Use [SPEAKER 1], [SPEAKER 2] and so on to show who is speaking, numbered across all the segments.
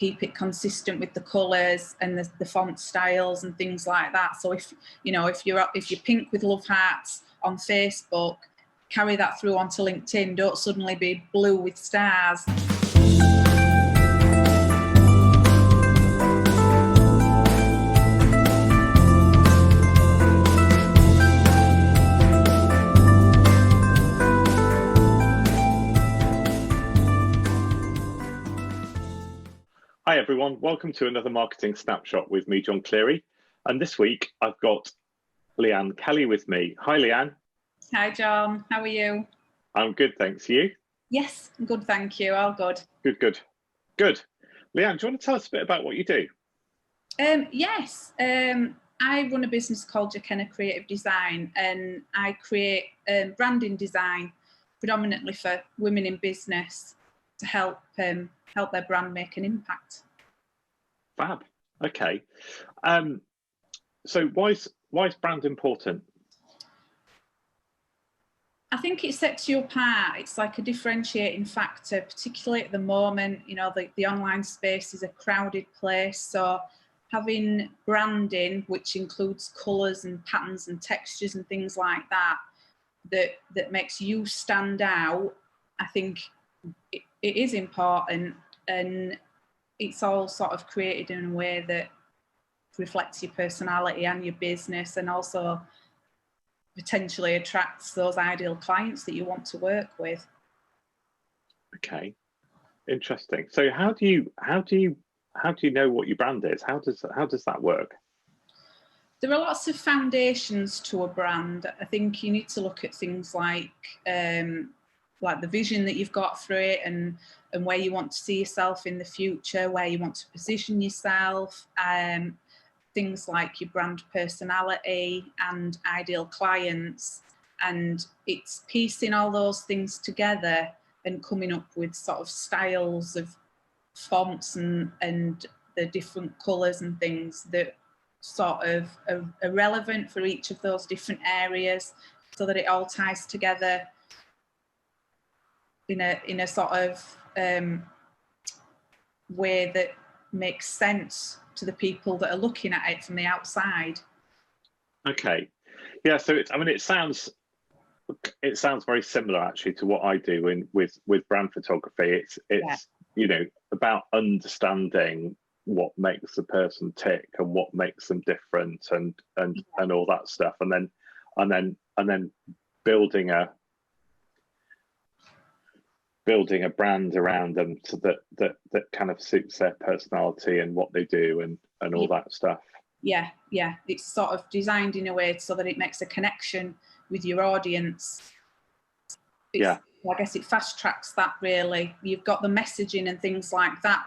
[SPEAKER 1] keep it consistent with the colours and the font styles and things like that. So if you're pink with love hearts on Facebook, carry that through onto LinkedIn. Don't suddenly be blue with stars.
[SPEAKER 2] Hi everyone, welcome to another Marketing Snapshot with me, John Cleary. And this week I've got Leanne Kelly with me. Hi Leanne.
[SPEAKER 1] Hi John, how are you?
[SPEAKER 2] I'm good, thanks. You?
[SPEAKER 1] Yes, I'm good, thank you. All good.
[SPEAKER 2] Good. Leanne, do you want to tell us a bit about what you do?
[SPEAKER 1] Yes, I run a business called Jakenna Creative Design, and I create branding design predominantly for women in business to help their brand make an impact.
[SPEAKER 2] Fab. Okay. So why is brand important?
[SPEAKER 1] I think it sets you apart. It's like a differentiating factor, particularly at the moment. You know, the online space is a crowded place, so having branding, which includes colours and patterns and textures and things like that, that makes you stand out, I think it is important, and it's all sort of created in a way that reflects your personality and your business, and also potentially attracts those ideal clients that you want to work with.
[SPEAKER 2] Okay, interesting. So how do you know what your brand is? How does that work?
[SPEAKER 1] There are lots of foundations to a brand. I think you need to look at things like the vision that you've got through it, and where you want to see yourself in the future, where you want to position yourself, things like your brand personality and ideal clients. And it's piecing all those things together and coming up with sort of styles of fonts and the different colours and things that sort of are relevant for each of those different areas, so that it all ties together in a sort of way that makes sense to the people that are looking at it from the outside. Okay.
[SPEAKER 2] Yeah, so it sounds very similar actually to what I do with brand photography. It's you know, about understanding what makes the person tick and what makes them different and all that stuff, and then building a brand around them so that kind of suits their personality and what they do and all that stuff.
[SPEAKER 1] Yeah, it's sort of designed in a way so that it makes a connection with your audience. I guess it fast tracks that, really. You've got the messaging and things like that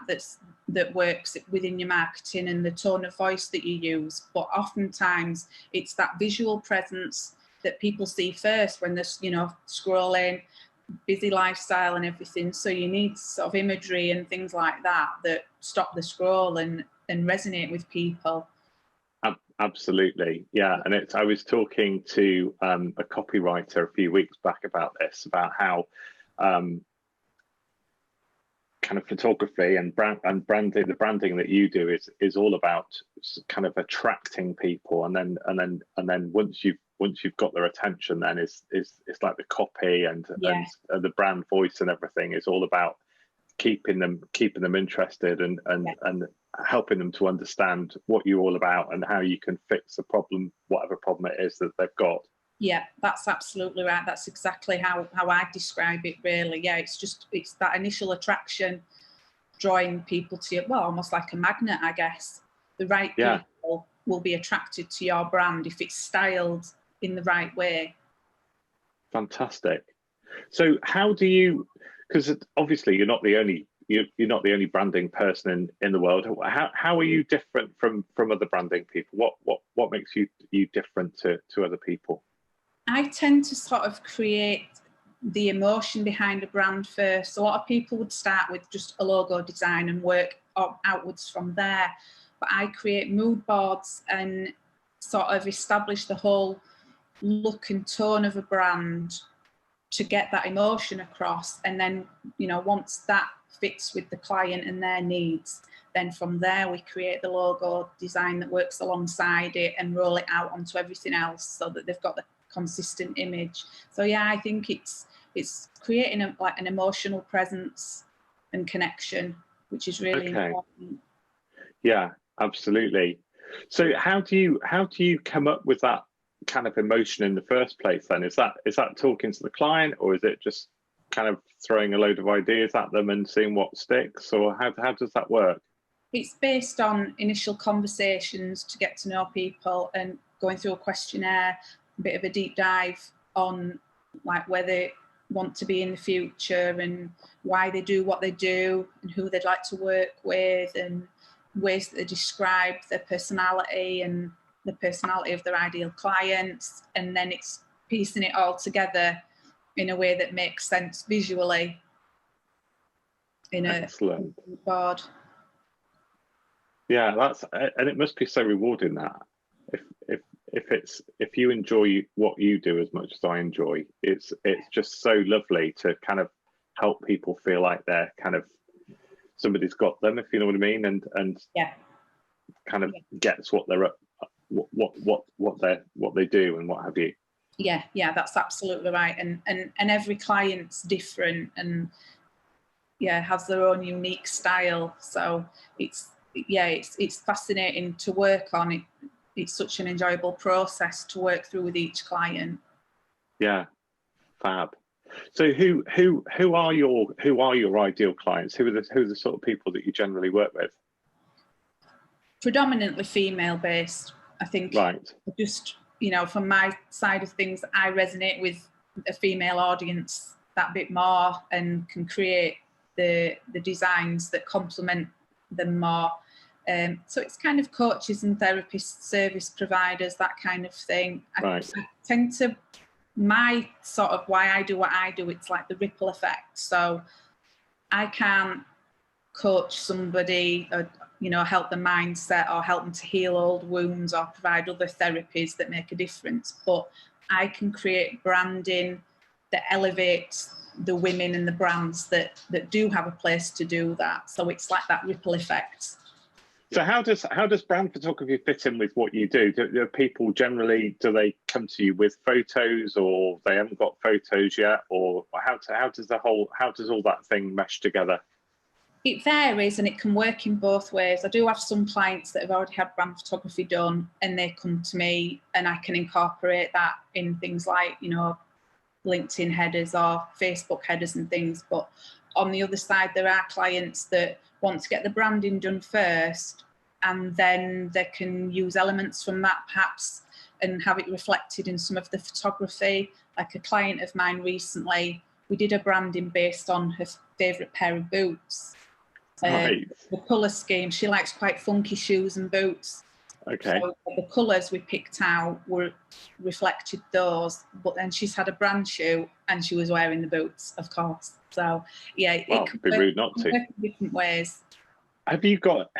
[SPEAKER 1] that works within your marketing and the tone of voice that you use, but oftentimes it's that visual presence that people see first when they're, you know, scrolling, busy lifestyle and everything. So you need sort of imagery and things like that stop the scroll and resonate with people.
[SPEAKER 2] Absolutely, yeah. And I was talking to a copywriter a few weeks back about this, about how kind of photography and branding, the branding that you do is all about kind of attracting people, and then once you've got their attention, then it's like the copy and the brand voice and everything is all about keeping them interested and helping them to understand what you're all about and how you can fix the problem, whatever problem it is that they've got.
[SPEAKER 1] Yeah, that's absolutely right. That's exactly how I describe it, really. Yeah, it's that initial attraction, drawing people to you, well, almost like a magnet, I guess. The right people will be attracted to your brand if it's styled in the right way.
[SPEAKER 2] Fantastic. So how do you, because obviously you're not the only branding person in the world. How are you different from other branding people? What makes you different to other people?
[SPEAKER 1] I tend to sort of create the emotion behind a brand first. A lot of people would start with just a logo design and work outwards from there. But I create mood boards and sort of establish the whole look and tone of a brand to get that emotion across. And then, you know, once that fits with the client and their needs, Then from there, we create the logo design that works alongside it and roll it out onto everything else so that they've got the consistent image. So yeah, I think it's creating like an emotional presence and connection, which is really important.
[SPEAKER 2] Yeah, absolutely. So how do you come up with that kind of emotion in the first place then? Is that talking to the client, or is it just kind of throwing a load of ideas at them and seeing what sticks, or how does that work?
[SPEAKER 1] It's based on initial conversations to get to know people and going through a questionnaire, a bit of a deep dive on like where they want to be in the future and why they do what they do and who they'd like to work with and ways that they describe their personality and the personality of their ideal clients. And then it's piecing it all together in a way that makes sense visually in a board.
[SPEAKER 2] Yeah, and it must be so rewarding that if you enjoy what you do as much as I enjoy, it's just so lovely to kind of help people feel like they're kind of somebody's got them, if you know what I mean, and kind of gets what they're what they do and what have you.
[SPEAKER 1] Yeah, that's absolutely right. And every client's different and has their own unique style. So it's fascinating to work on. It's such an enjoyable process to work through with each client.
[SPEAKER 2] Yeah, fab. So who are your ideal clients? Who are the sort of people that you generally work with?
[SPEAKER 1] Predominantly female based, I think.
[SPEAKER 2] Right.
[SPEAKER 1] Just, from my side of things, I resonate with a female audience that bit more and can create the designs that complement them more. So it's kind of coaches and therapists, service providers, that kind of thing.
[SPEAKER 2] Right.
[SPEAKER 1] I tend to, my sort of why I do what I do, it's like the ripple effect. So I can't coach somebody or, help the mindset or help them to heal old wounds or provide other therapies that make a difference. But I can create branding that elevates the women and the brands that do have a place to do that. So it's like that ripple effect.
[SPEAKER 2] So how does brand photography fit in with what you do? Do people generally, do they come to you with photos, or they haven't got photos yet, or how does all that thing mesh together?
[SPEAKER 1] It varies and it can work in both ways. I do have some clients that have already had brand photography done and they come to me and I can incorporate that in things like, LinkedIn headers or Facebook headers and things. But on the other side, there are clients that want to get the branding done first and then they can use elements from that perhaps and have it reflected in some of the photography. Like a client of mine recently, we did a branding based on her favourite pair of boots.
[SPEAKER 2] Right.
[SPEAKER 1] The colour scheme, she likes quite funky shoes and boots.
[SPEAKER 2] Okay.
[SPEAKER 1] So the colours we picked out were reflected those, but then she's had a brand shoe and she was wearing the boots, of course. So yeah,
[SPEAKER 2] well,
[SPEAKER 1] it can
[SPEAKER 2] be rude not to.
[SPEAKER 1] work in different ways.
[SPEAKER 2] Have you got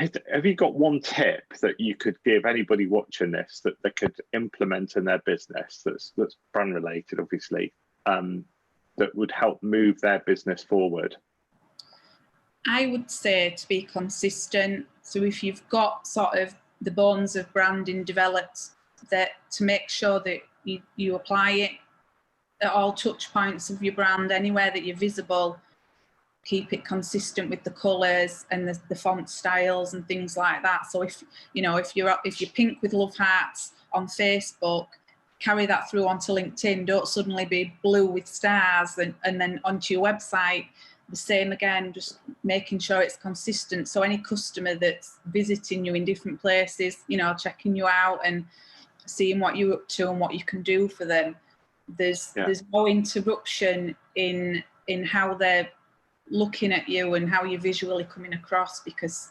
[SPEAKER 2] one tip that you could give anybody watching this that they could implement in their business that's brand related, obviously, that would help move their business forward?
[SPEAKER 1] I would say to be consistent. So if you've got sort of the bones of branding developed, that to make sure that you apply it at all touch points of your brand, anywhere that you're visible, keep it consistent with the colours and the font styles and things like that. So if you're pink with love hearts on Facebook, carry that through onto LinkedIn. Don't suddenly be blue with stars and then onto your website. The same again, just making sure it's consistent. So any customer that's visiting you in different places, checking you out and seeing what you're up to and what you can do for them, there's no interruption in how they're looking at you and how you're visually coming across, because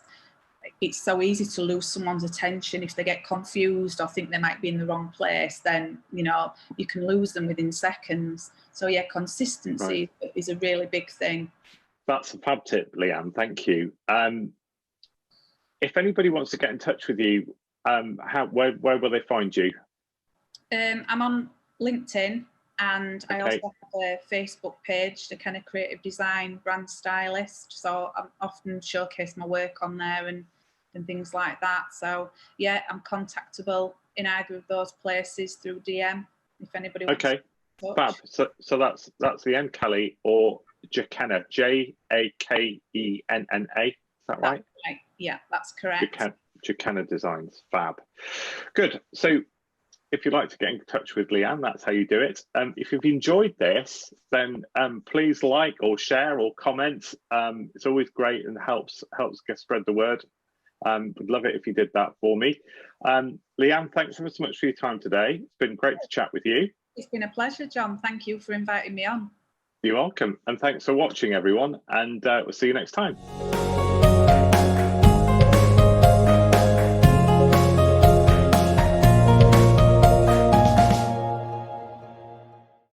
[SPEAKER 1] it's so easy to lose someone's attention if they get confused or think they might be in the wrong place. Then you can lose them within seconds. So yeah, consistency is a really big thing.
[SPEAKER 2] That's a fab tip, Leanne. Thank you. If anybody wants to get in touch with you, where will they find you?
[SPEAKER 1] I'm on LinkedIn, and I also have a Facebook page, the kind of creative design brand stylist. So I often showcase my work on there and and things like that. So yeah, I'm contactable in either of those places through DM if anybody wants.
[SPEAKER 2] Okay, fab. So that's Leanne Kelly or Jakenna, Jakenna. Is that right?
[SPEAKER 1] Right. Yeah, that's correct.
[SPEAKER 2] Jakenna Designs, fab. Good. So if you'd like to get in touch with Leanne, that's how you do it. If you've enjoyed this, then please like or share or comment. It's always great and helps get spread the word. Would love it if you did that for me. Leanne, thanks so much for your time today. It's been great to chat with you.
[SPEAKER 1] It's been a pleasure, John. Thank you for inviting me on.
[SPEAKER 2] You're welcome. And thanks for watching, everyone. And we'll see you next time.